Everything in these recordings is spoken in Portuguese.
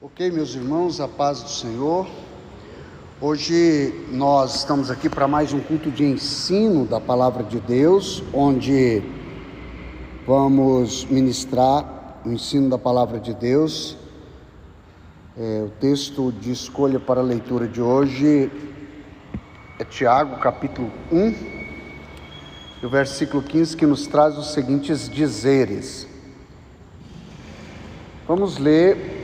Ok, meus irmãos, a paz do Senhor. Hoje nós estamos aqui para mais um culto de ensino da Palavra de Deus, onde vamos ministrar o ensino da Palavra de Deus. O texto de escolha para a leitura de hoje é Tiago, capítulo 1, e o versículo 15, que nos traz os seguintes dizeres. Vamos ler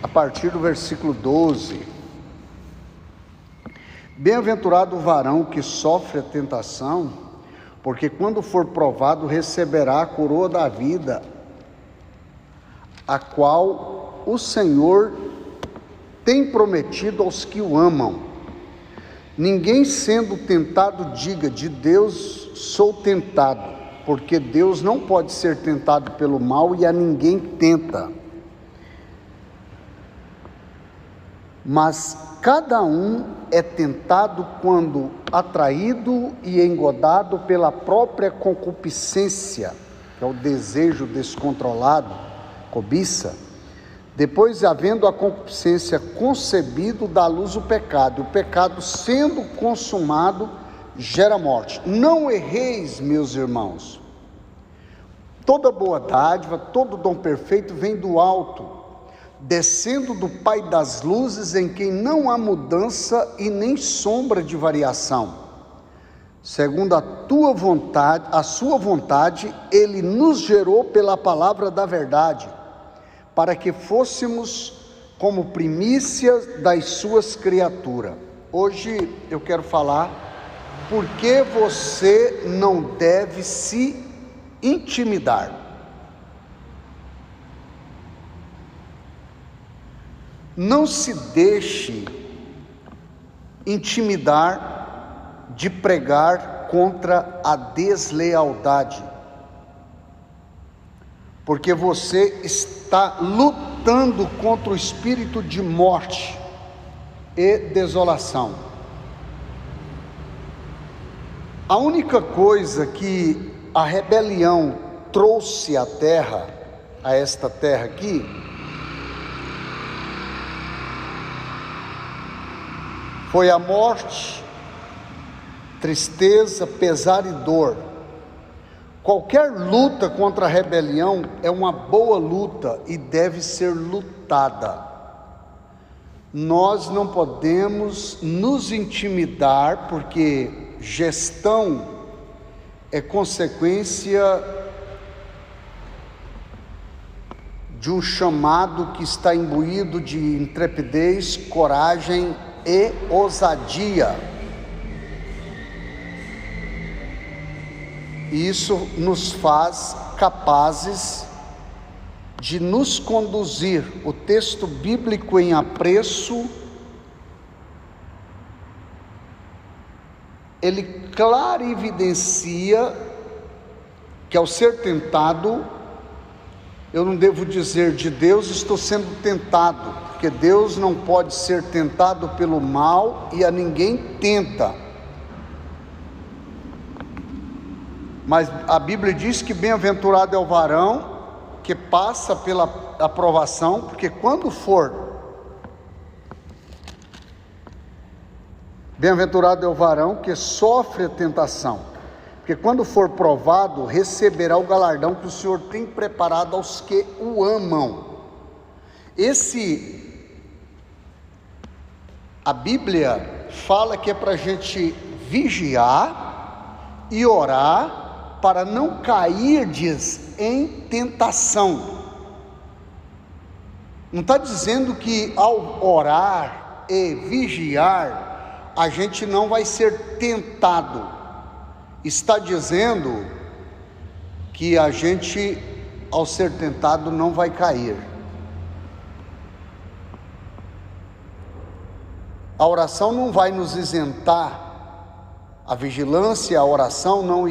a partir do versículo 12. Bem-aventurado o varão que sofre a tentação, porque quando for provado receberá a coroa da vida, a qual o Senhor tem prometido aos que o amam. Ninguém sendo tentado diga: de Deus sou tentado, porque Deus não pode ser tentado pelo mal e a ninguém tenta. Mas cada um é tentado quando atraído e engodado pela própria concupiscência, que é o desejo descontrolado, cobiça. Depois, havendo a concupiscência concebido, dá à luz o pecado. O pecado, sendo consumado, gera morte. Não erreis, meus irmãos. Toda boa dádiva, todo dom perfeito vem do alto, descendo do Pai das luzes, em quem não há mudança e nem sombra de variação. Segundo a sua vontade, ele nos gerou pela palavra da verdade, para que fôssemos como primícias das suas criaturas. Hoje eu quero falar por que você não deve se intimidar. Não se deixe intimidar de pregar contra a deslealdade, porque você está lutando contra o espírito de morte e desolação. A única coisa que a rebelião trouxe à terra, a esta terra aqui, foi a morte, tristeza, pesar e dor. Qualquer luta contra a rebelião é uma boa luta e deve ser lutada. Nós não podemos nos intimidar, porque gestão é consequência de um chamado que está imbuído de intrepidez, coragem e ousadia. Isso nos faz capazes de nos conduzir. O texto bíblico em apreço, ele clarividencia que ao ser tentado, eu não devo dizer: de Deus estou sendo tentado, porque Deus não pode ser tentado pelo mal e a ninguém tenta. Mas a Bíblia diz que bem-aventurado é o varão que passa pela aprovação, porque quando for, bem-aventurado é o varão que sofre a tentação, porque quando for provado, receberá o galardão que o Senhor tem preparado aos que o amam. A Bíblia fala que é para a gente vigiar e orar, para não cairdes em tentação. Não está dizendo que ao orar e vigiar, a gente não vai ser tentado. Está dizendo que a gente, ao ser tentado, não vai cair. A oração não vai nos isentar, a vigilância e a oração não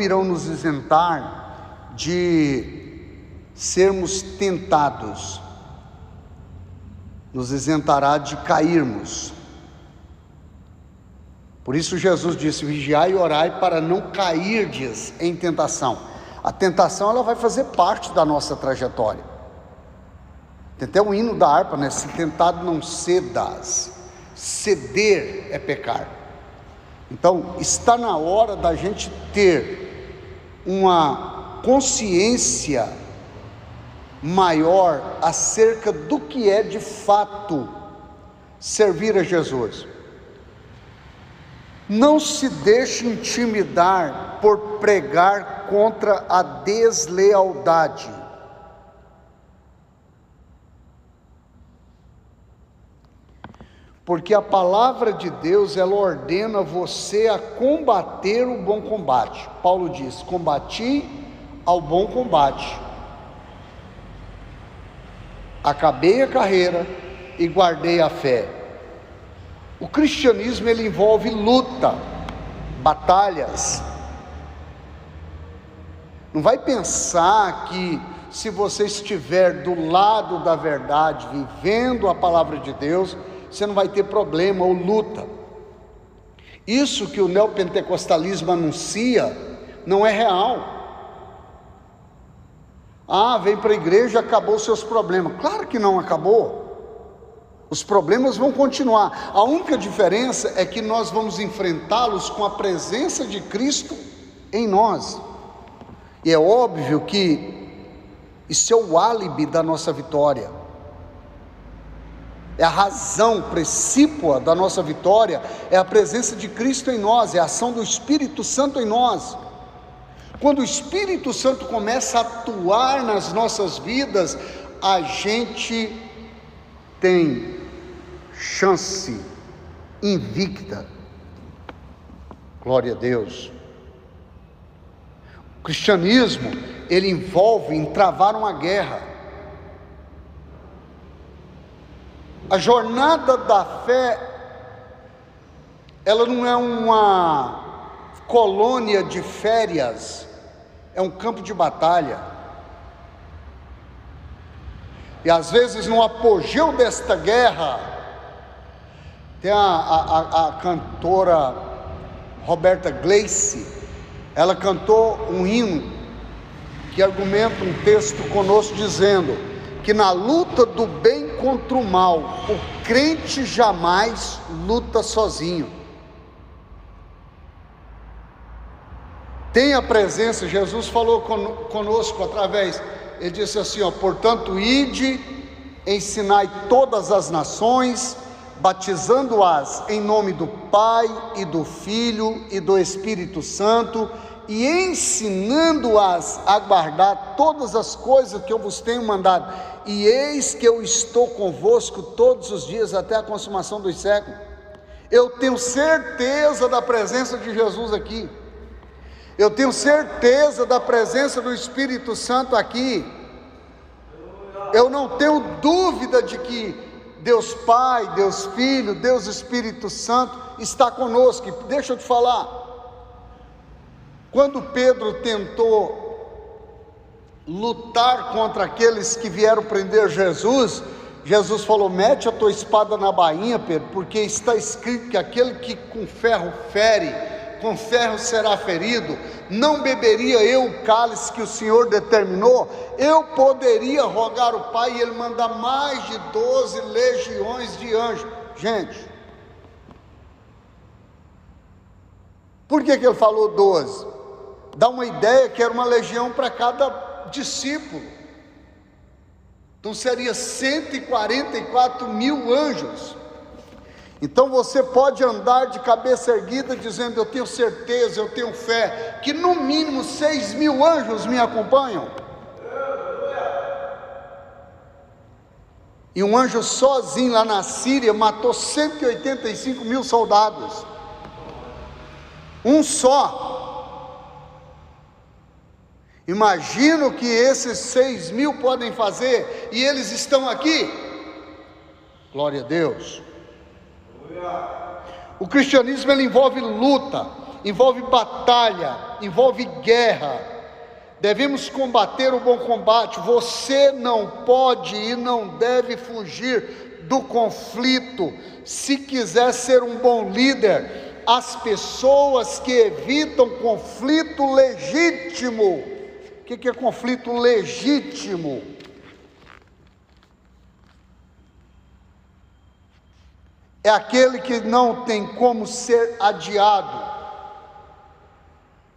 irão nos isentar de sermos tentados, nos isentará de cairmos. Por isso Jesus disse: vigiai e orai para não cairdes em tentação. A tentação, ela vai fazer parte da nossa trajetória. Tem até um hino da harpa, né? Se tentado não cedas. Ceder é pecar. Então, está na hora da gente ter uma consciência maior acerca do que é de fato servir a Jesus. Não se deixe intimidar por pregar contra a deslealdade. Porque a palavra de Deus, ela ordena você a combater o bom combate. Paulo diz: combati ao bom combate, acabei a carreira e guardei a fé. O cristianismo, ele envolve luta, batalhas. Não vai pensar que se você estiver do lado da verdade, vivendo a palavra de Deus, você não vai ter problema ou luta. Isso que o neopentecostalismo anuncia não é real. Vem para a igreja e acabou os seus problemas. Claro que não acabou. Os problemas vão continuar. A única diferença é que nós vamos enfrentá-los com a presença de Cristo em nós. E é óbvio que isso é o álibi da nossa vitória. É a razão precípua da nossa vitória, é a presença de Cristo em nós, é a ação do Espírito Santo em nós. Quando o Espírito Santo começa a atuar nas nossas vidas, a gente tem chance invicta. Glória a Deus. O cristianismo, ele envolve em travar uma guerra. A jornada da fé, ela não é uma colônia de férias, é um campo de batalha. E às vezes no apogeu desta guerra, tem a cantora Roberta Gleice, ela cantou um hino que argumenta um texto conosco dizendo que na luta do bem contra o mal, o crente jamais luta sozinho. Tem a presença, Jesus falou conosco através, ele disse assim, portanto, ide, ensinai todas as nações, batizando-as em nome do Pai e do Filho e do Espírito Santo, e ensinando-as a guardar todas as coisas que eu vos tenho mandado, e eis que eu estou convosco todos os dias até a consumação dos séculos. Eu tenho certeza da presença de Jesus aqui, eu tenho certeza da presença do Espírito Santo aqui, eu não tenho dúvida de que Deus Pai, Deus Filho, Deus Espírito Santo está conosco. E deixa eu te falar, quando Pedro tentou lutar contra aqueles que vieram prender Jesus, Jesus falou: mete a tua espada na bainha, Pedro, porque está escrito que aquele que com ferro fere, com ferro será ferido. Não beberia eu o cálice que o Senhor determinou? Eu poderia rogar ao Pai e Ele mandar mais de 12 legiões de anjos. Gente, por que ele falou 12? Dá uma ideia que era uma legião para cada discípulo. Então seria 144 mil anjos. Então você pode andar de cabeça erguida dizendo: eu tenho certeza, eu tenho fé, que no mínimo 6 mil anjos me acompanham. E um anjo sozinho lá na Síria matou 185 mil soldados. Um só. Imagina o que esses 6 mil podem fazer, e eles estão aqui. Glória a Deus. O cristianismo, ele envolve luta, envolve batalha, envolve guerra. Devemos combater o bom combate. Você não pode e não deve fugir do conflito. Se quiser ser um bom líder, as pessoas que evitam conflito legítimo. O que é conflito legítimo? é aquele que não tem como ser adiado.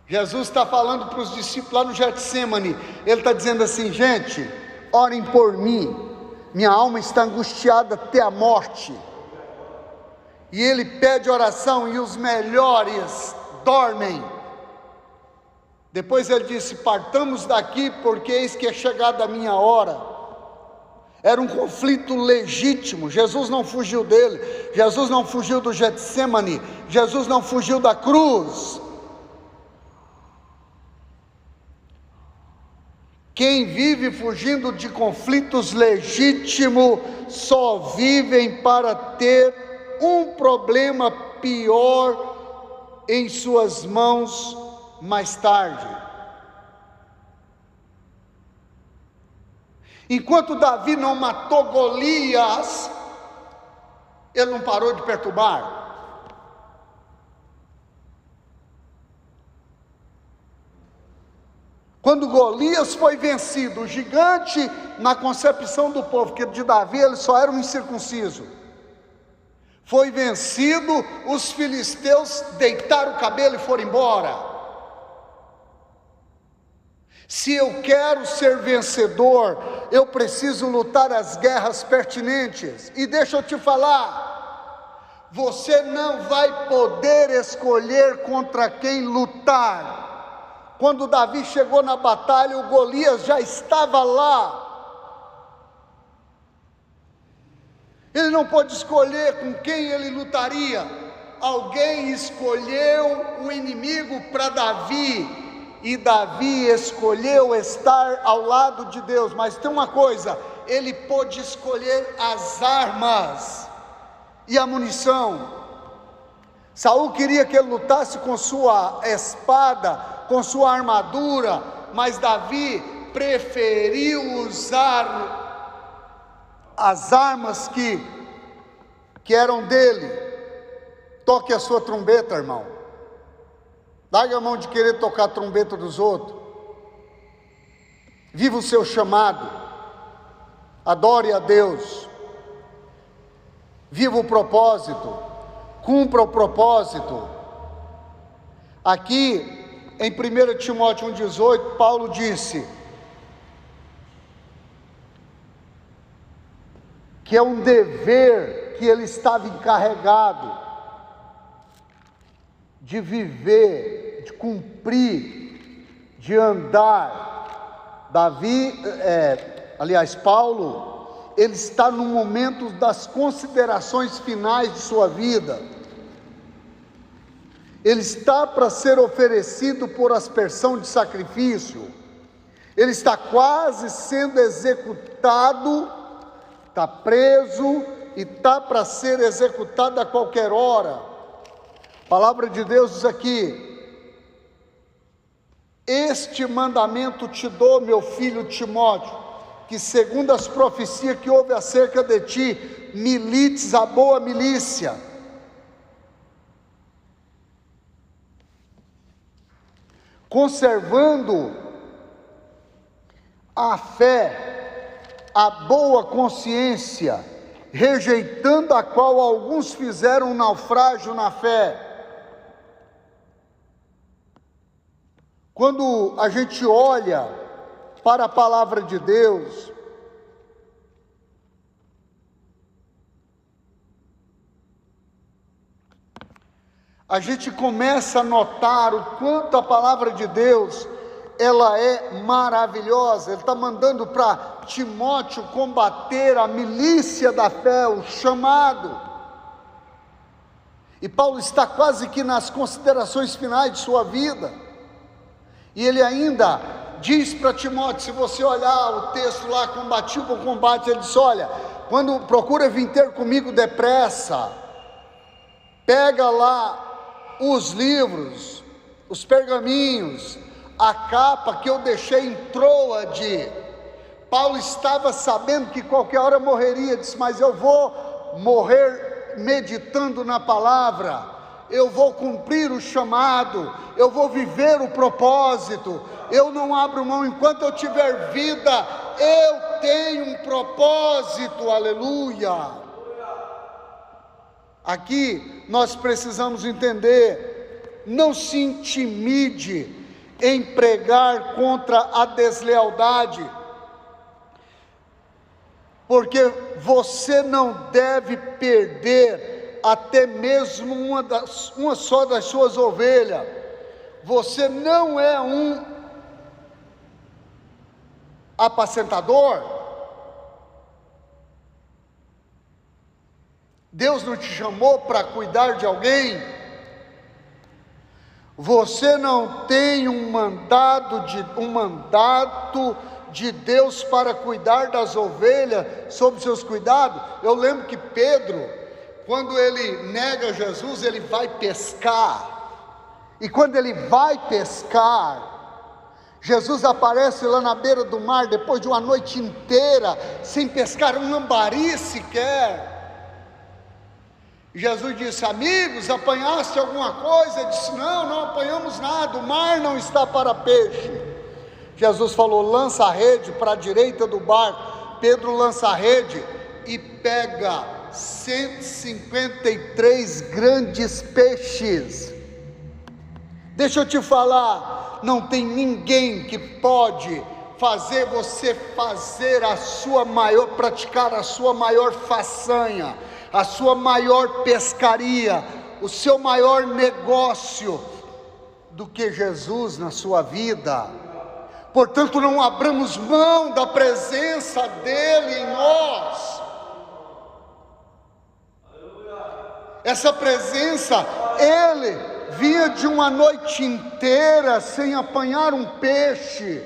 Jesus está falando para os discípulos lá no Getsemane, ele está dizendo assim: gente, orem por mim, minha alma está angustiada até a morte. E ele pede oração e os melhores dormem. Depois ele disse: partamos daqui, porque eis que é chegada a minha hora. Era um conflito legítimo, Jesus não fugiu dele, Jesus não fugiu do Getsemane, Jesus não fugiu da cruz. Quem vive fugindo de conflitos legítimos só vivem para ter um problema pior em suas mãos mais tarde. Enquanto Davi não matou Golias, ele não parou de perturbar. Quando Golias foi vencido, o gigante, na concepção do povo, que de Davi ele só era um incircunciso, foi vencido, os filisteus deitaram o cabelo e foram embora. Se eu quero ser vencedor, eu preciso lutar as guerras pertinentes. E deixa eu te falar, você não vai poder escolher contra quem lutar. Quando Davi chegou na batalha, o Golias já estava lá. Ele não pôde escolher com quem ele lutaria. Alguém escolheu o inimigo para Davi. E Davi escolheu estar ao lado de Deus. Mas tem uma coisa, ele pôde escolher as armas e a munição. Saul queria que ele lutasse com sua espada, com sua armadura, mas Davi preferiu usar as armas que eram dele. Toque a sua trombeta, irmão. Larga a mão de querer tocar a trombeta dos outros. Viva o seu chamado. Adore a Deus. Viva o propósito. Cumpra o propósito. Aqui em 1 Timóteo 1,18, Paulo disse que é um dever que ele estava encarregado de viver, de cumprir, de andar. Paulo, ele está no momento das considerações finais de sua vida. Ele está para ser oferecido por aspersão de sacrifício. Ele está quase sendo executado, está preso e está para ser executado a qualquer hora. A palavra de Deus diz aqui: este mandamento te dou, meu filho Timóteo, que segundo as profecias que houve acerca de ti, milites a boa milícia. Conservando a fé, a boa consciência, rejeitando a qual alguns fizeram um naufrágio na fé. Quando a gente olha para a palavra de Deus, a gente começa a notar o quanto a palavra de Deus, ela é maravilhosa. Ele está mandando para Timóteo combater a milícia da fé, o chamado. E Paulo está quase que nas considerações finais de sua vida. E ele ainda diz para Timóteo, se você olhar o texto lá, combati o bom combate, ele diz: olha, quando procura vir ter comigo depressa, pega lá os livros, os pergaminhos, a capa que eu deixei em Troade. Paulo estava sabendo que qualquer hora morreria, disse: mas eu vou morrer meditando na palavra, eu vou cumprir o chamado, eu vou viver o propósito, eu não abro mão. Enquanto eu tiver vida, eu tenho um propósito, aleluia. Aqui nós precisamos entender: não se intimide em pregar contra a deslealdade, porque você não deve perder até mesmo uma só das suas ovelhas. Você não é um apacentador. Deus não te chamou para cuidar de alguém. Você não tem um mandato de Deus para cuidar das ovelhas, sob seus cuidados. Eu lembro que Pedro, quando ele nega Jesus, ele vai pescar. E quando ele vai pescar, Jesus aparece lá na beira do mar, depois de uma noite inteira, sem pescar um lambari sequer. Jesus disse: amigos, apanhaste alguma coisa? Ele disse: não apanhamos nada, o mar não está para peixe. Jesus falou: lança a rede para a direita do barco. Pedro lança a rede e pega 153 grandes peixes. Deixa eu te falar, não tem ninguém que pode fazer você praticar a sua maior façanha, a sua maior pescaria, o seu maior negócio, do que Jesus na sua vida. Portanto, não abramos mão da presença dele em nós. Essa presença, ele vinha de uma noite inteira sem apanhar um peixe,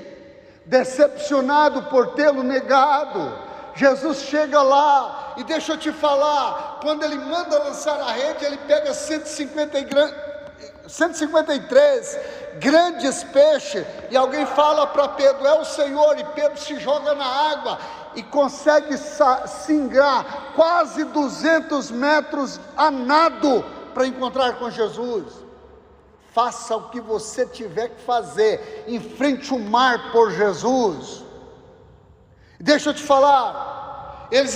decepcionado por tê-lo negado. Jesus chega lá, e deixa eu te falar, quando ele manda lançar a rede, ele pega 153 grandes peixes, e alguém fala para Pedro: é o Senhor, e Pedro se joga na água, e consegue singrar quase 200 metros a nado, para encontrar com Jesus. Faça o que você tiver que fazer, enfrente o mar por Jesus. Deixa eu te falar, eles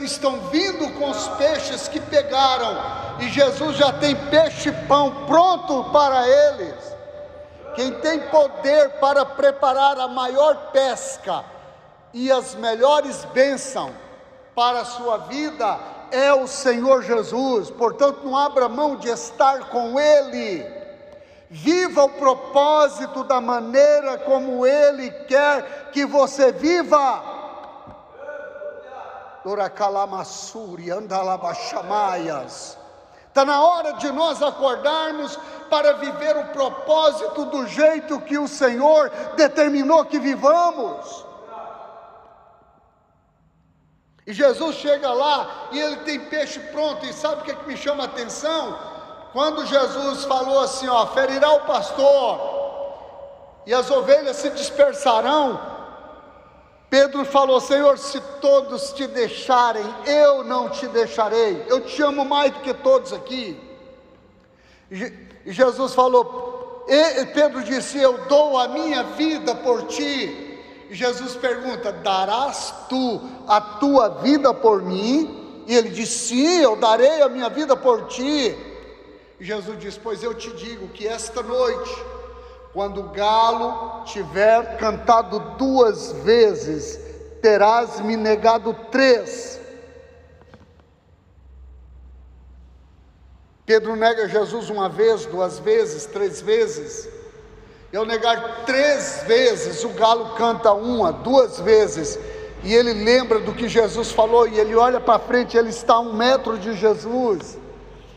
estão vindo com os peixes que pegaram, e Jesus já tem peixe e pão pronto para eles. Quem tem poder para preparar a maior pesca e as melhores bênçãos para a sua vida é o Senhor Jesus. Portanto, não abra mão de estar com Ele. Viva o propósito da maneira como Ele quer que você viva. Está na hora de nós acordarmos para viver o propósito do jeito que o Senhor determinou que vivamos. E Jesus chega lá e ele tem peixe pronto. E sabe o que me chama a atenção? Quando Jesus falou assim, ferirá o pastor e as ovelhas se dispersarão, Pedro falou: Senhor, se todos te deixarem, eu não te deixarei, eu te amo mais do que todos aqui. E Jesus falou, Pedro disse: eu dou a minha vida por ti. E Jesus pergunta: darás tu a tua vida por mim? E ele disse: sim, eu darei a minha vida por ti. E Jesus diz: pois eu te digo que esta noite, quando o galo tiver cantado 2 vezes, terás me negado 3. Pedro nega Jesus 1 vez, 2 vezes, 3 vezes. Eu negar 3 vezes, o galo canta 1, 2 vezes. E ele lembra do que Jesus falou, e ele olha para frente, ele está a 1 metro de Jesus.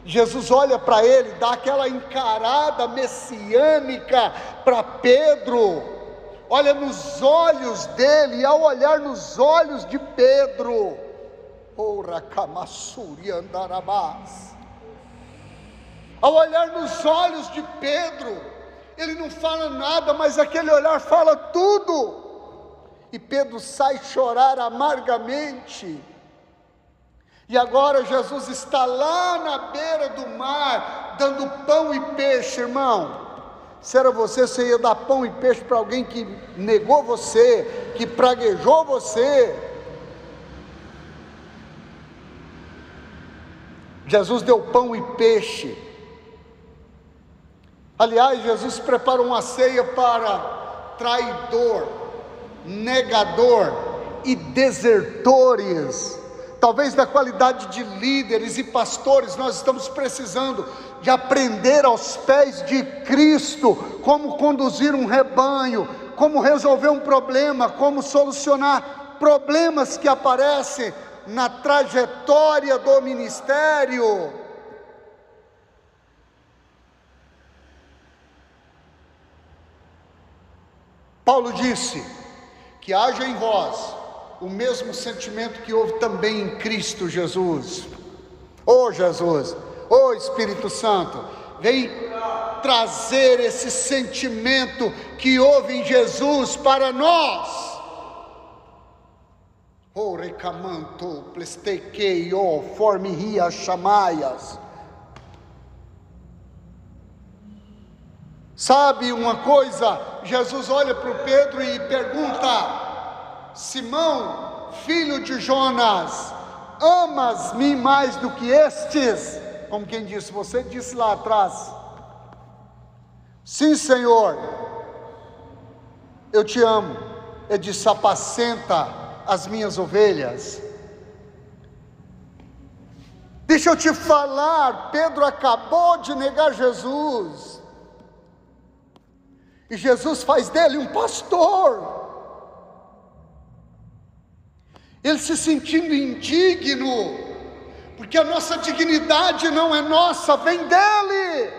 Jesus olha para ele, dá aquela encarada messiânica para Pedro, olha nos olhos dele, e ao olhar nos olhos de Pedro, ao olhar nos olhos de Pedro, ele não fala nada, mas aquele olhar fala tudo, e Pedro sai chorar amargamente. E agora Jesus está lá na beira do mar, dando pão e peixe. Irmão, se era você ia dar pão e peixe para alguém que negou você, que praguejou você? Jesus deu pão e peixe. Aliás, Jesus preparou uma ceia para traidor, negador e desertores. Talvez da qualidade de líderes e pastores, nós estamos precisando de aprender aos pés de Cristo como conduzir um rebanho, como resolver um problema, como solucionar problemas que aparecem na trajetória do ministério. Paulo disse que haja em vós o mesmo sentimento que houve também em Cristo Jesus. Ô Jesus, ô Espírito Santo, vem trazer esse sentimento que houve em Jesus para nós. O recamanto plestequeio formia chamaias. Sabe uma coisa? Jesus olha para o Pedro e pergunta: Simão, filho de Jonas, amas-me mais do que estes? Como quem disse, você disse lá atrás. Sim, Senhor, eu te amo. Ele disse: apacenta as minhas ovelhas. Deixa eu te falar, Pedro acabou de negar Jesus, e Jesus faz dele um pastor. Ele se sentindo indigno, porque a nossa dignidade não é nossa, vem dele.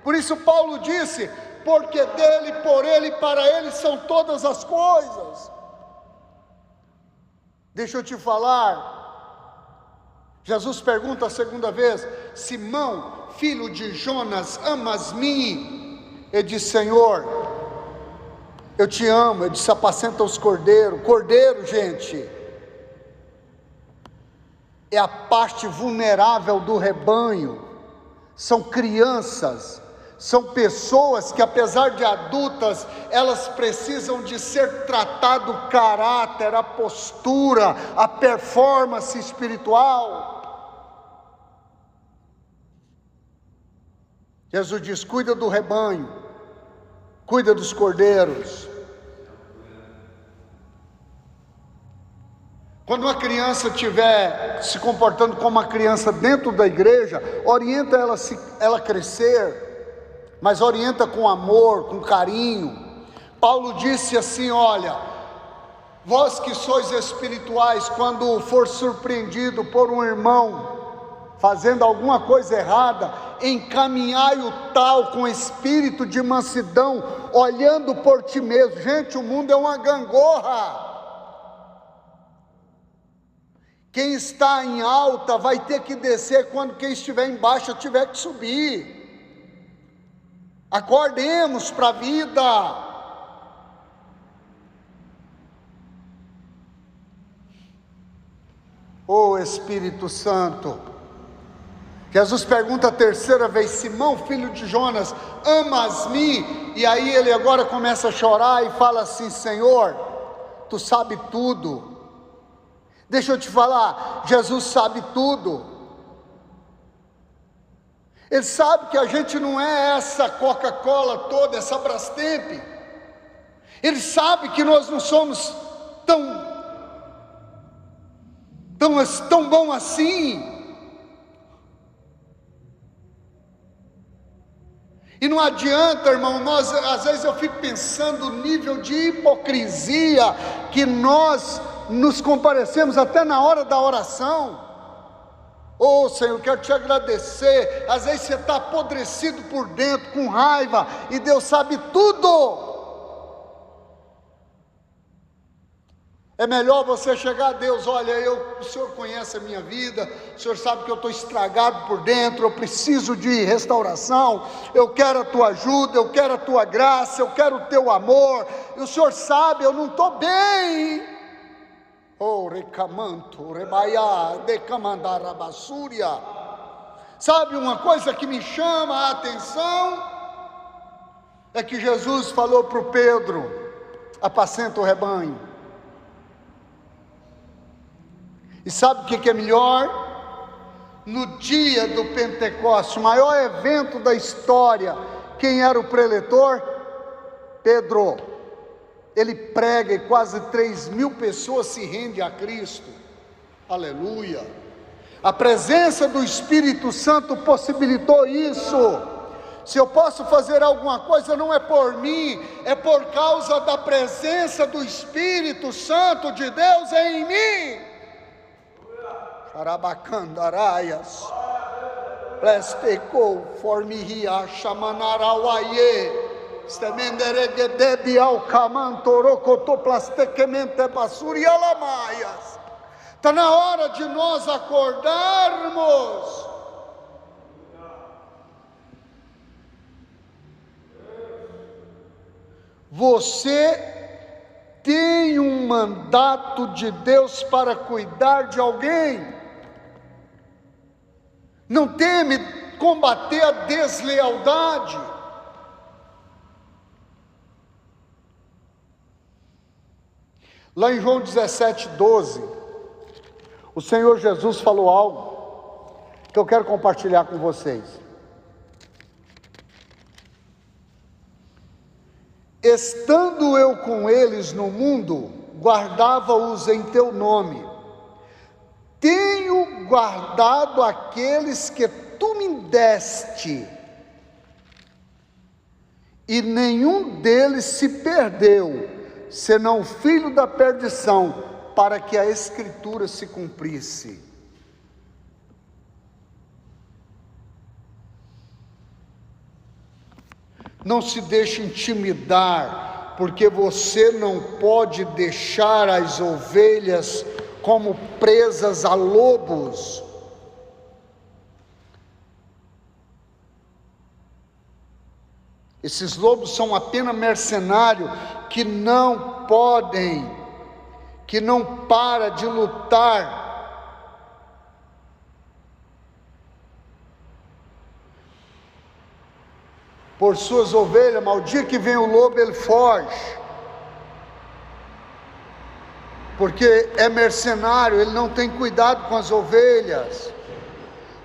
Por isso Paulo disse: porque dele, por ele e para ele são todas as coisas. Deixa eu te falar, Jesus pergunta a segunda vez: Simão, filho de Jonas, amas-me? Ele diz: Senhor, eu te amo. Ele disse: apacenta os cordeiros. Cordeiro, gente, é a parte vulnerável do rebanho. São crianças, são pessoas que, apesar de adultas, elas precisam de ser tratado o caráter, a postura, a performance espiritual. Jesus diz: cuida do rebanho, cuida dos cordeiros. Quando uma criança estiver se comportando como uma criança dentro da igreja, orienta ela a crescer, mas orienta com amor, com carinho. Paulo disse assim: olha, vós que sois espirituais, quando for surpreendido por um irmão fazendo alguma coisa errada, encaminhai o tal com espírito de mansidão, olhando por ti mesmo. Gente, o mundo é uma gangorra. Quem está em alta vai ter que descer quando quem estiver embaixo tiver que subir. Acordemos para a vida. Ô Espírito Santo, Jesus pergunta a terceira vez: Simão, filho de Jonas, amas-me? E aí ele agora começa a chorar e fala assim: Senhor, tu sabe tudo. Deixa eu te falar, Jesus sabe tudo. Ele sabe que a gente não é essa Coca-Cola toda, essa Brastemp. Ele sabe que nós não somos tão bom assim. E não adianta, irmão, às vezes eu fico pensando no nível de hipocrisia que nós nos comparecemos até na hora da oração. Oh Senhor, quero te agradecer. Às vezes você está apodrecido por dentro, com raiva, e Deus sabe tudo. É melhor você chegar a Deus: olha, o Senhor conhece a minha vida, o Senhor sabe que eu estou estragado por dentro, eu preciso de restauração, eu quero a tua ajuda, eu quero a tua graça, eu quero o teu amor, e o Senhor sabe, eu não estou bem. Oh, recamanto, rebaiá, decamandarabassúria. Sabe uma coisa que me chama a atenção? É que Jesus falou para o Pedro: apacenta o rebanho. E sabe o que é melhor? no dia do Pentecostes, maior evento da história, quem era o preletor? Pedro. Ele prega e quase 3.000 pessoas se rendem a Cristo. Aleluia. A presença do Espírito Santo possibilitou isso. Se eu posso fazer alguma coisa, não é por mim, é por causa da presença do Espírito Santo de Deus em mim. Xarabacandaraias, plestecou, formiria, chamanarauaie, stemenderegedebi alcamantorocotoplastekamente basuri alamaias. Está na hora de nós acordarmos. Você tem um mandato de Deus para cuidar de alguém. Não teme combater a deslealdade. Lá em João 17:12, o Senhor Jesus falou algo que eu quero compartilhar com vocês. Estando eu com eles no mundo, guardava-os em teu nome. Tenho guardado aqueles que tu me deste, e nenhum deles se perdeu, senão o filho da perdição, para que a Escritura se cumprisse. Não se deixe intimidar, porque você não pode deixar as ovelhas como presas a lobos. Esses lobos são apenas mercenários que não podem, que não param de lutar por suas ovelhas, mas o dia que vem o lobo ele foge, porque é mercenário, ele não tem cuidado com as ovelhas.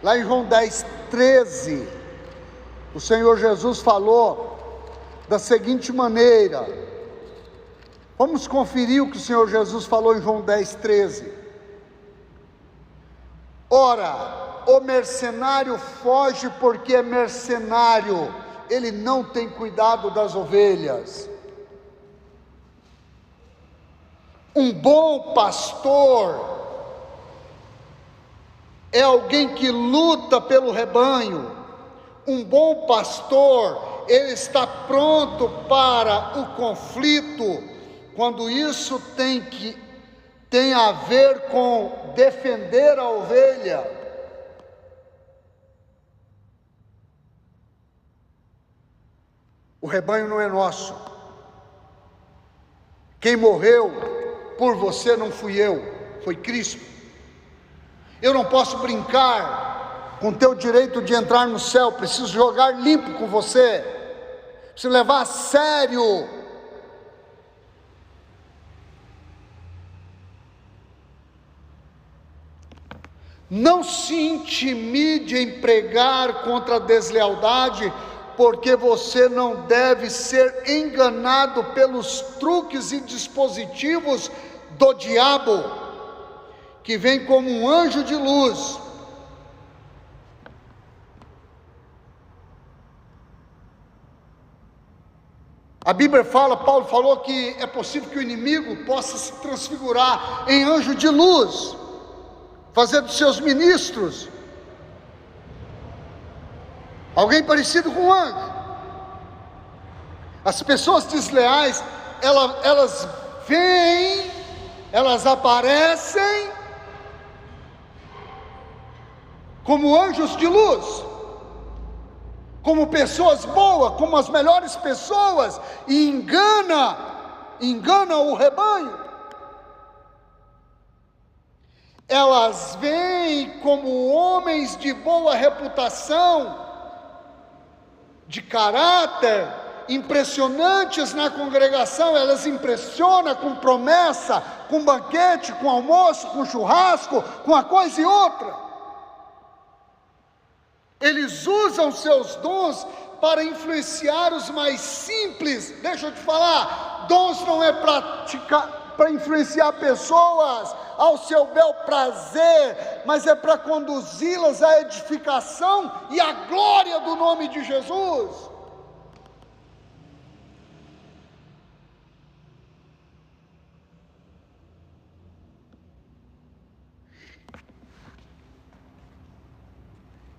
Lá em João 10:13, o Senhor Jesus falou da seguinte maneira, vamos conferir o que o Senhor Jesus falou em João 10:13. Ora, o mercenário foge porque é mercenário, ele não tem cuidado das ovelhas. Um bom pastor é alguém que luta pelo rebanho. Um bom pastor, ele está pronto para o conflito, quando isso tem a ver com defender a ovelha. O rebanho não é nosso. Quem morreu por você não fui eu, foi Cristo. Eu não posso brincar com o teu direito de entrar no céu, preciso jogar limpo com você, preciso levar a sério. Não se intimide em pregar contra a deslealdade, porque você não deve ser enganado pelos truques e dispositivos do diabo, que vem como um anjo de luz. A Bíblia fala, Paulo falou que é possível que o inimigo possa se transfigurar em anjo de luz, fazer dos seus ministros alguém parecido com um anjo. As pessoas desleais, elas vêm, elas aparecem como anjos de luz, como pessoas boas, como as melhores pessoas, e engana o rebanho. Elas vêm como homens de boa reputação, de caráter, impressionantes na congregação. Elas impressionam com promessa, com banquete, com almoço, com churrasco, com uma coisa e outra. Eles usam seus dons para influenciar os mais simples. Deixa eu te falar, dons não é para influenciar pessoas ao seu bel prazer, mas é para conduzi-las à edificação e à glória do nome de Jesus.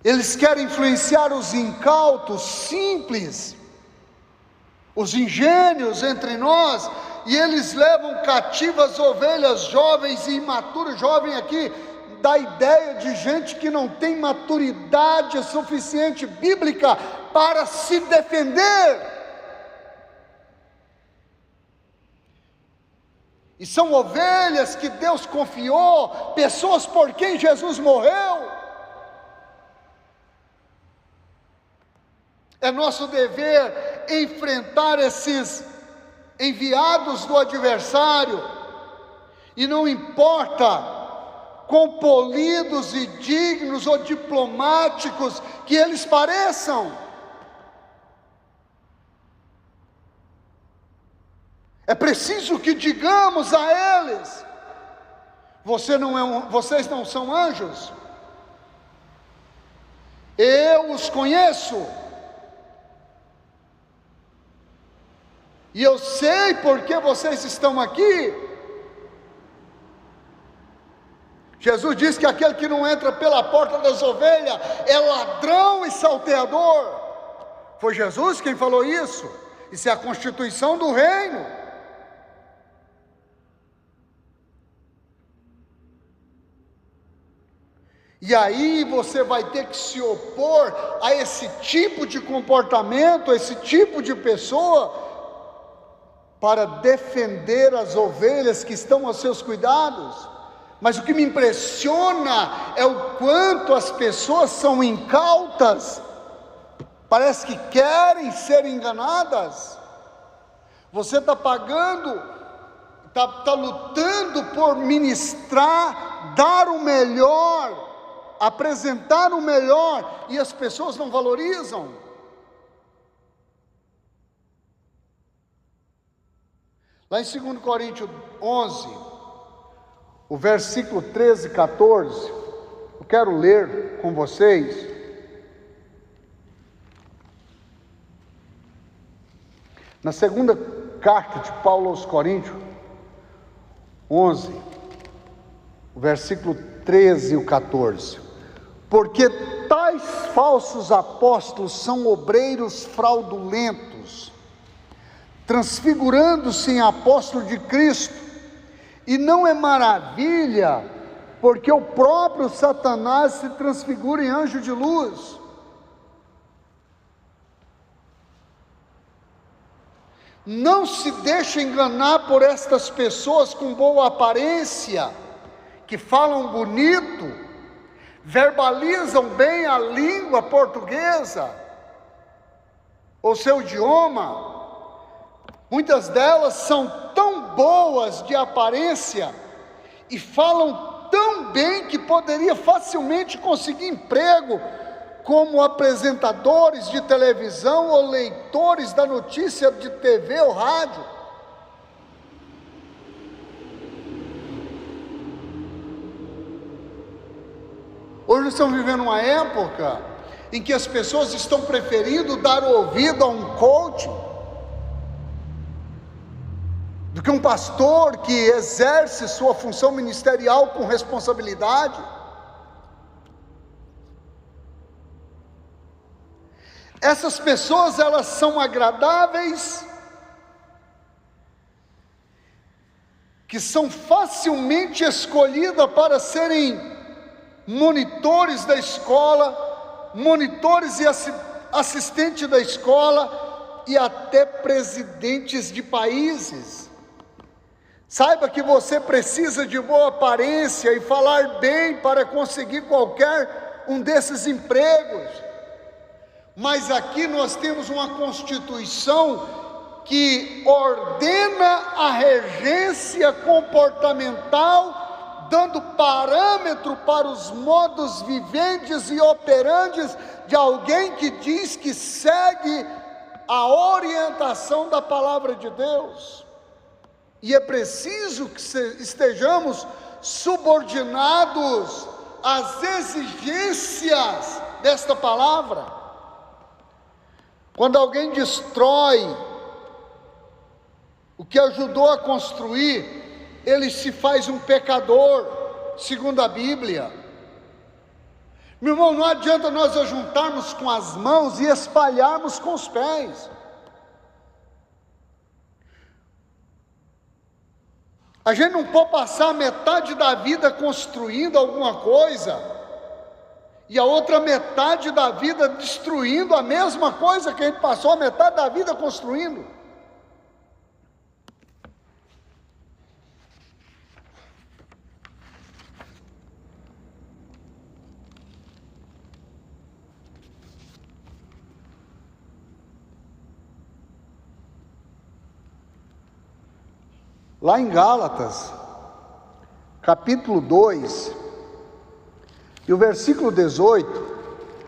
Eles querem influenciar os incautos, simples, os ingênuos entre nós, e eles levam cativas ovelhas jovens e imaturas. Jovem aqui dá ideia de gente que não tem maturidade suficiente bíblica para se defender. E são ovelhas que Deus confiou, pessoas por quem Jesus morreu. É nosso dever enfrentar esses enviados do adversário, e não importa quão polidos e dignos ou diplomáticos que eles pareçam, é preciso que digamos a eles: vocês não são anjos, eu os conheço. E eu sei por que vocês estão aqui. Jesus disse que aquele que não entra pela porta das ovelhas é ladrão e salteador. Foi Jesus quem falou isso. Isso é a constituição do reino. E aí você vai ter que se opor a esse tipo de comportamento, a esse tipo de pessoa, para defender as ovelhas que estão aos seus cuidados. Mas o que me impressiona é o quanto as pessoas são incautas, parece que querem ser enganadas. Você está pagando, está lutando por ministrar, dar o melhor, apresentar o melhor, e as pessoas não valorizam. Lá em 2 Coríntios 11, o versículo 13 e 14, eu quero ler com vocês. Na segunda carta de Paulo aos Coríntios, 11, o versículo 13 e o 14. Porque tais falsos apóstolos são obreiros fraudulentos, transfigurando-se em apóstolo de Cristo, e não é maravilha, porque o próprio Satanás se transfigura em anjo de luz. Não se deixe enganar por estas pessoas com boa aparência, que falam bonito, verbalizam bem a língua portuguesa, ou seu idioma. Muitas delas são tão boas de aparência e falam tão bem que poderia facilmente conseguir emprego como apresentadores de televisão ou leitores da notícia de TV ou rádio. Hoje nós estamos vivendo uma época em que as pessoas estão preferindo dar ouvido a um coach do que um pastor que exerce sua função ministerial com responsabilidade. Essas pessoas, elas são agradáveis, que são facilmente escolhidas para serem monitores da escola, monitores e assistentes da escola, e até presidentes de países. Saiba que você precisa de boa aparência e falar bem para conseguir qualquer um desses empregos. Mas aqui nós temos uma Constituição que ordena a regência comportamental dando parâmetro para os modos viventes e operantes de alguém que diz que segue a orientação da palavra de Deus. E é preciso que estejamos subordinados às exigências desta palavra. Quando alguém destrói o que ajudou a construir, ele se faz um pecador, segundo a Bíblia. Meu irmão, não adianta nós ajuntarmos com as mãos e espalharmos com os pés. A gente não pode passar metade da vida construindo alguma coisa e a outra metade da vida destruindo a mesma coisa que a gente passou a metade da vida construindo. Lá em Gálatas, capítulo 2, e o versículo 18,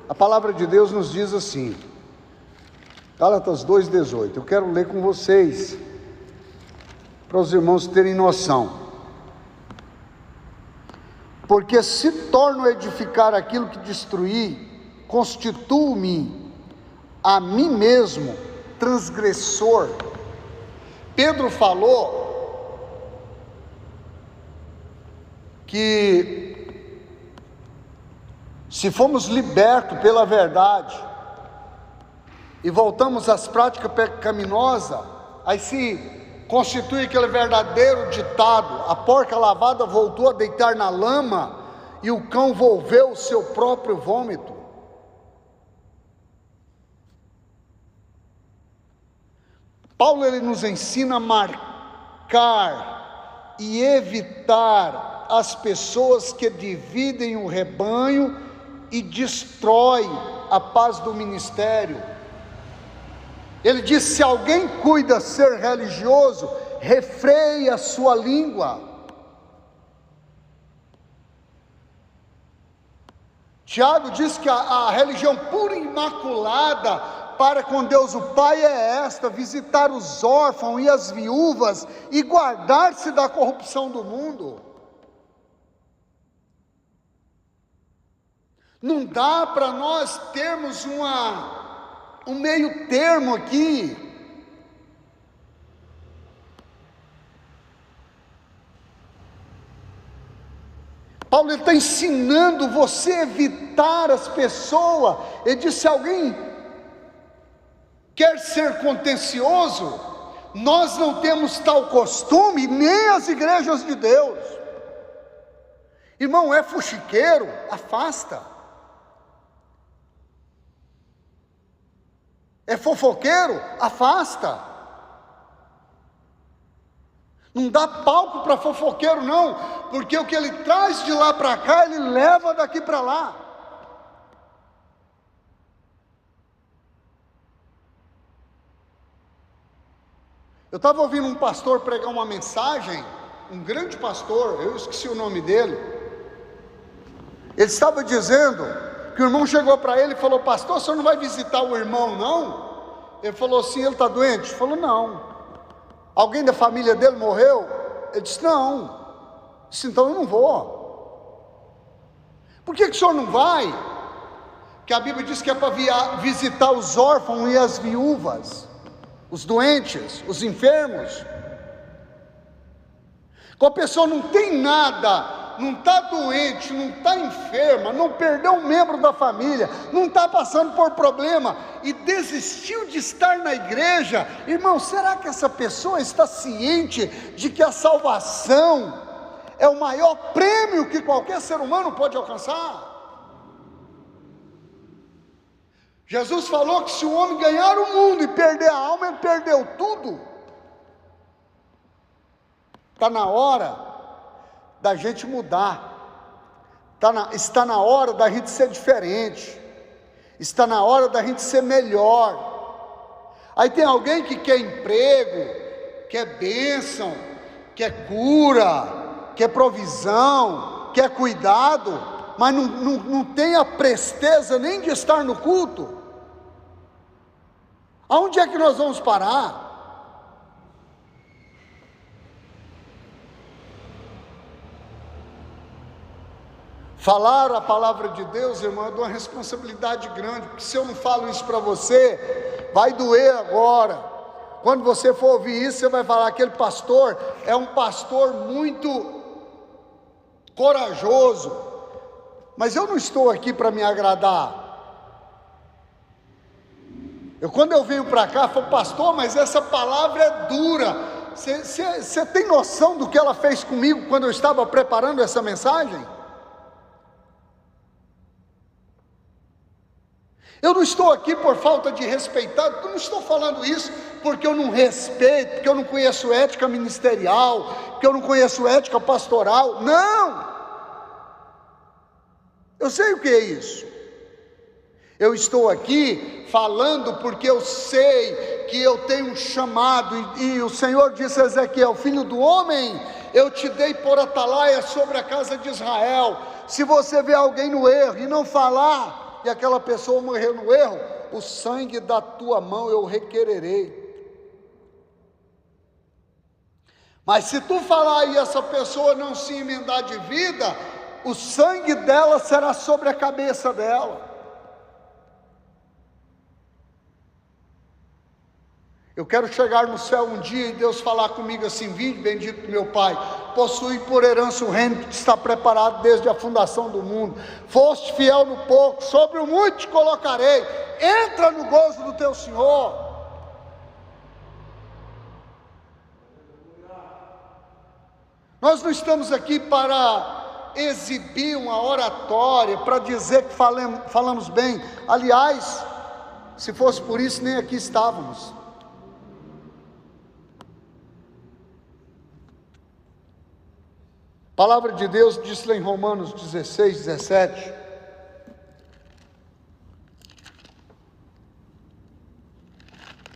a palavra de Deus nos diz assim, Gálatas 2,18, eu quero ler com vocês, para os irmãos terem noção. Porque se torno a edificar aquilo que destruí, constituo-me a mim mesmo transgressor. Pedro falou que se fomos libertos pela verdade e voltamos às práticas pecaminosas, aí se constitui aquele verdadeiro ditado: a porca lavada voltou a deitar na lama e o cão volveu o seu próprio vômito. Paulo, ele nos ensina a marcar e evitar as pessoas que dividem o rebanho e destroem a paz do ministério. Ele diz: se alguém cuida ser religioso, refreie a sua língua. Tiago diz que a religião pura e imaculada para com Deus o Pai é esta: visitar os órfãos e as viúvas e guardar-se da corrupção do mundo. Não dá para nós termos um meio termo aqui. Paulo está ensinando você a evitar as pessoas. Ele diz: se alguém quer ser contencioso, nós não temos tal costume, nem as igrejas de Deus. Irmão, é fuxiqueiro, afasta. É fofoqueiro, afasta. Não dá palco para fofoqueiro não, porque o que ele traz de lá para cá, ele leva daqui para lá. Eu estava ouvindo um pastor pregar uma mensagem, um grande pastor, eu esqueci o nome dele. Ele estava dizendo que o irmão chegou para ele e falou: pastor, o senhor não vai visitar o irmão não? Ele falou assim: ele está doente? Ele falou: não. Alguém da família dele morreu? Ele disse: não. Ele disse: então eu não vou. Por que o senhor não vai? Porque a Bíblia diz que é para visitar os órfãos e as viúvas, os doentes, os enfermos. Quando a pessoa não tem nada, não está doente, não está enferma, não perdeu um membro da família, não está passando por problema e desistiu de estar na igreja, irmão, será que essa pessoa está ciente de que a salvação é o maior prêmio que qualquer ser humano pode alcançar? Jesus falou que se o homem ganhar o mundo e perder a alma, ele perdeu tudo. Está na hora da gente mudar, está na hora da gente ser diferente, está na hora da gente ser melhor. Aí tem alguém que quer emprego, quer bênção, quer cura, quer provisão, quer cuidado, mas não tem a presteza nem de estar no culto. Aonde é que nós vamos parar? Falar a palavra de Deus, irmão, é de uma responsabilidade grande, porque se eu não falo isso para você, vai doer agora. Quando você for ouvir isso, você vai falar: aquele pastor é um pastor muito corajoso. Mas eu não estou aqui para me agradar. Quando eu venho para cá, eu falo: pastor, mas essa palavra é dura. Você tem noção do que ela fez comigo quando eu estava preparando essa mensagem? Eu não estou aqui por falta de respeitar, eu não estou falando isso porque eu não respeito, porque eu não conheço ética ministerial, porque eu não conheço ética pastoral. Não! Eu sei o que é isso. Eu estou aqui falando porque eu sei que eu tenho um chamado, e o Senhor disse a Ezequiel: filho do homem, eu te dei por atalaia sobre a casa de Israel. Se você vê alguém no erro e não falar, e aquela pessoa morrer no erro, o sangue da tua mão eu requererei. Mas se tu falar e essa pessoa não se emendar de vida, o sangue dela será sobre a cabeça dela. Eu quero chegar no céu um dia e Deus falar comigo assim: vinde, bendito meu Pai, possui por herança o reino que está preparado desde a fundação do mundo. Foste fiel no pouco, sobre o muito te colocarei. Entra no gozo do teu Senhor. Nós não estamos aqui para exibir uma oratória, para dizer que falamos bem. Aliás, se fosse por isso, nem aqui estávamos. A palavra de Deus diz lá em Romanos 16, 17: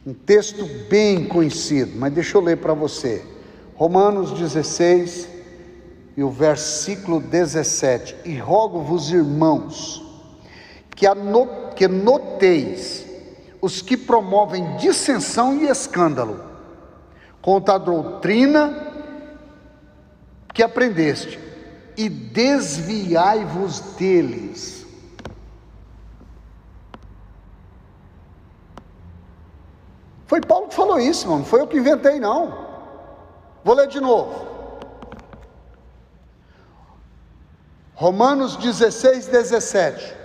um texto bem conhecido, mas deixa eu ler para você. Romanos 16 e o versículo 17: e rogo-vos, irmãos, que noteis os que promovem dissensão e escândalo contra a doutrina que aprendeste, e desviai-vos deles. Foi Paulo que falou isso, irmão, não foi eu que inventei, não. Vou ler de novo. Romanos 16, 17: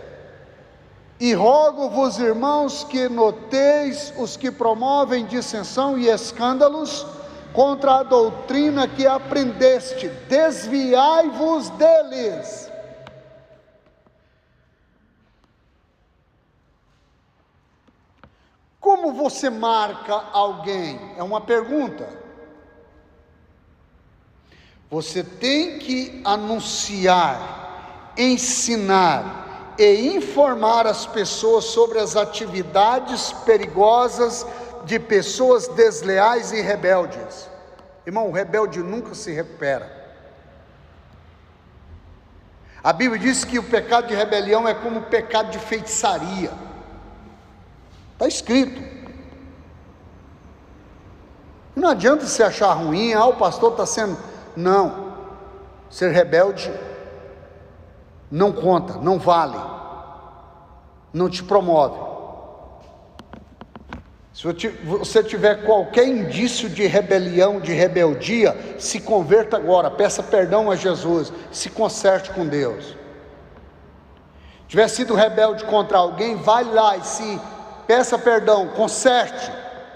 e rogo-vos, irmãos, que noteis os que promovem dissensão e escândalos contra a doutrina que aprendeste, desviai-vos deles. Como você marca alguém? É uma pergunta. Você tem que anunciar, ensinar e informar as pessoas sobre as atividades perigosas de pessoas desleais e rebeldes. Irmão, o rebelde nunca se recupera. A Bíblia diz que o pecado de rebelião é como o pecado de feitiçaria. Está escrito. Não adianta você achar ruim: o pastor está sendo... Não, ser rebelde não conta, não vale, não te promove. Se você tiver qualquer indício de rebelião, de rebeldia, se converta agora, peça perdão a Jesus, se conserte com Deus. Tiver sido rebelde contra alguém, vai lá e se peça perdão, conserte,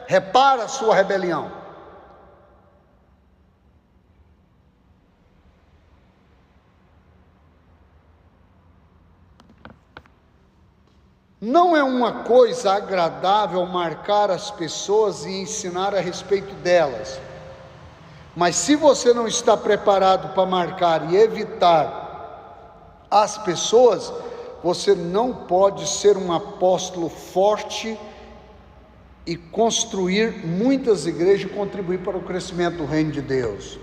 repara a sua rebelião. Não é uma coisa agradável marcar as pessoas e ensinar a respeito delas, mas se você não está preparado para marcar e evitar as pessoas, você não pode ser um apóstolo forte e construir muitas igrejas e contribuir para o crescimento do reino de Deus.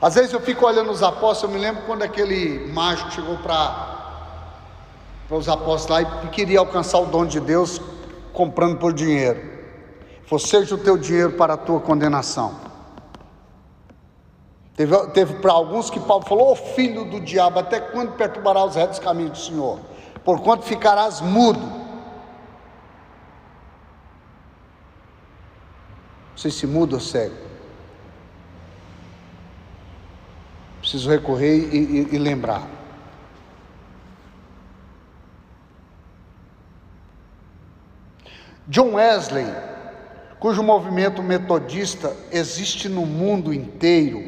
Às vezes eu fico olhando os apóstolos, eu me lembro quando aquele mágico chegou para os apóstolos lá e queria alcançar o dom de Deus comprando por dinheiro. Falou: seja o teu dinheiro para a tua condenação. Teve para alguns que Paulo falou: ô filho do diabo, até quando perturbará os retos caminhos do Senhor? Porquanto ficarás mudo. Não sei se mudo ou cego. Preciso recorrer e lembrar. John Wesley, cujo movimento metodista existe no mundo inteiro,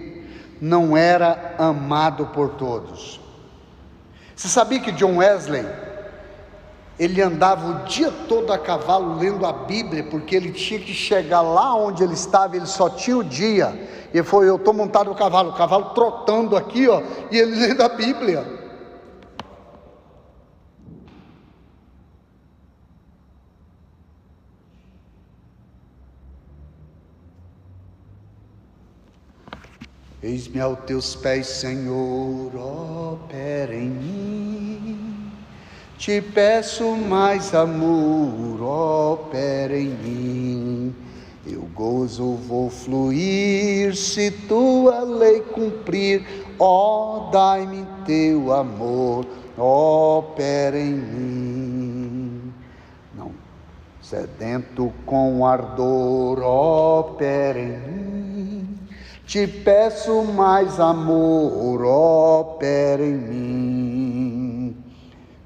não era amado por todos. Você sabia que John Wesley, ele andava o dia todo a cavalo lendo a Bíblia, porque ele tinha que chegar lá onde ele estava, ele só tinha o dia. E ele falou: eu estou montado no cavalo, o cavalo trotando aqui, ó, e ele lendo a Bíblia. Eis-me aos teus pés, Senhor, opera em mim. Te peço mais amor, opera em mim. Eu gozo vou fluir, se tua lei cumprir. Ó, dai-me teu amor, opera em mim. Não, sedento com ardor, opera em mim. Te peço mais amor, opera em mim.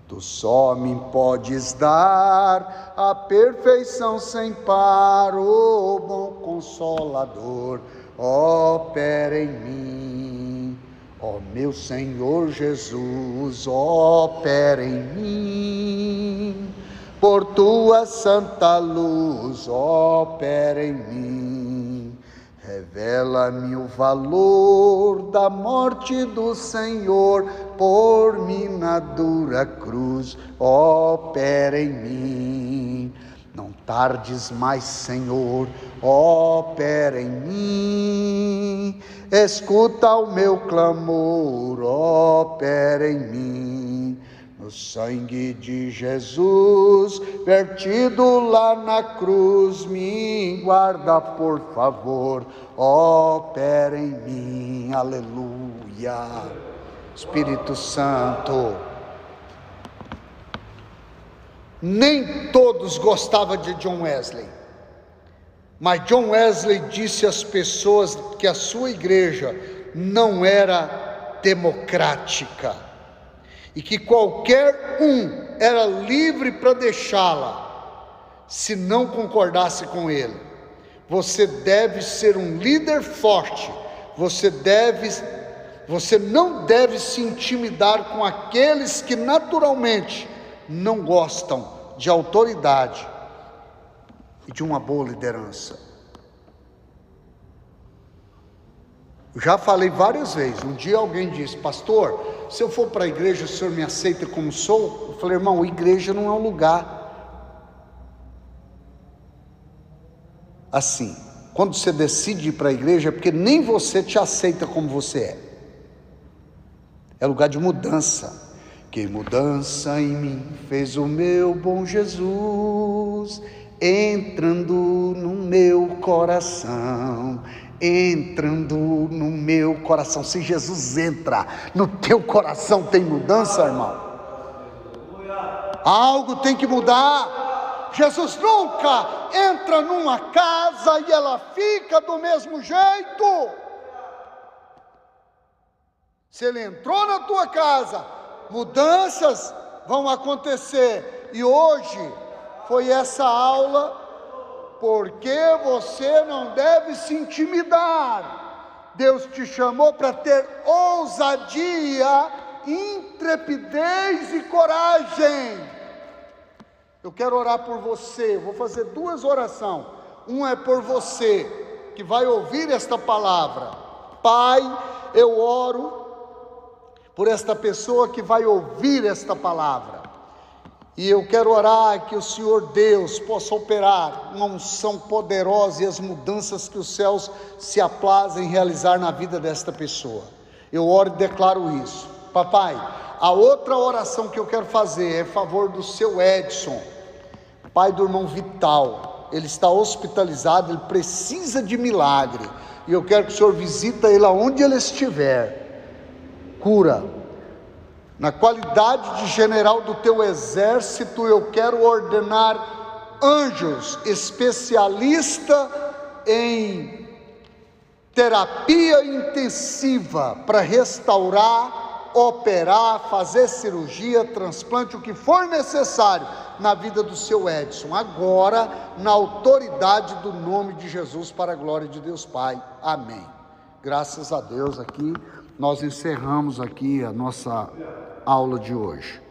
Tu só me podes dar a perfeição sem par, ó bom Consolador, opera em mim. Ó meu Senhor Jesus, opera em mim. Por tua santa luz, opera em mim. Revela-me o valor da morte do Senhor, por mim na dura cruz, opera em mim. Não tardes mais, Senhor, opera em mim. Escuta o meu clamor, opera em mim. No sangue de Jesus, vertido lá na cruz, me guarda, por favor, opera em mim, aleluia. Espírito Santo. Nem todos gostavam de John Wesley, mas John Wesley disse às pessoas que a sua igreja não era democrática, e que qualquer um era livre para deixá-la, se não concordasse com ele. Você deve ser um líder forte, você não deve se intimidar com aqueles que naturalmente não gostam de autoridade e de uma boa liderança. Eu já falei várias vezes. Um dia alguém disse: pastor, se eu for para a igreja, o senhor me aceita como sou? Eu falei: irmão, igreja não é um lugar assim. Quando você decide ir para a igreja, é porque nem você te aceita como você é. É lugar de mudança. Que mudança em mim fez o meu bom Jesus, entrando no meu coração. Entrando no meu coração. Se Jesus entra no teu coração, tem mudança, irmão? Algo tem que mudar. Jesus nunca entra numa casa e ela fica do mesmo jeito. Se ele entrou na tua casa, mudanças vão acontecer. E hoje foi essa aula, porque você não deve se intimidar. Deus te chamou para ter ousadia, intrepidez e coragem. Eu quero orar por você. Vou fazer duas orações. Uma é por você que vai ouvir esta palavra. Pai, eu oro por esta pessoa que vai ouvir esta palavra. E eu quero orar que o Senhor Deus possa operar uma unção poderosa e as mudanças que os céus se aplazem realizar na vida desta pessoa. Eu oro e declaro isso. Papai, a outra oração que eu quero fazer é em favor do seu Edson, pai do irmão Vital. Ele está hospitalizado, ele precisa de milagre. E eu quero que o Senhor visita ele aonde ele estiver. Cura. Na qualidade de general do teu exército, eu quero ordenar anjos especialistas em terapia intensiva para restaurar, operar, fazer cirurgia, transplante, o que for necessário na vida do seu Edson, agora na autoridade do nome de Jesus, para a glória de Deus Pai, amém. Graças a Deus, aqui nós encerramos aqui a nossa aula de hoje.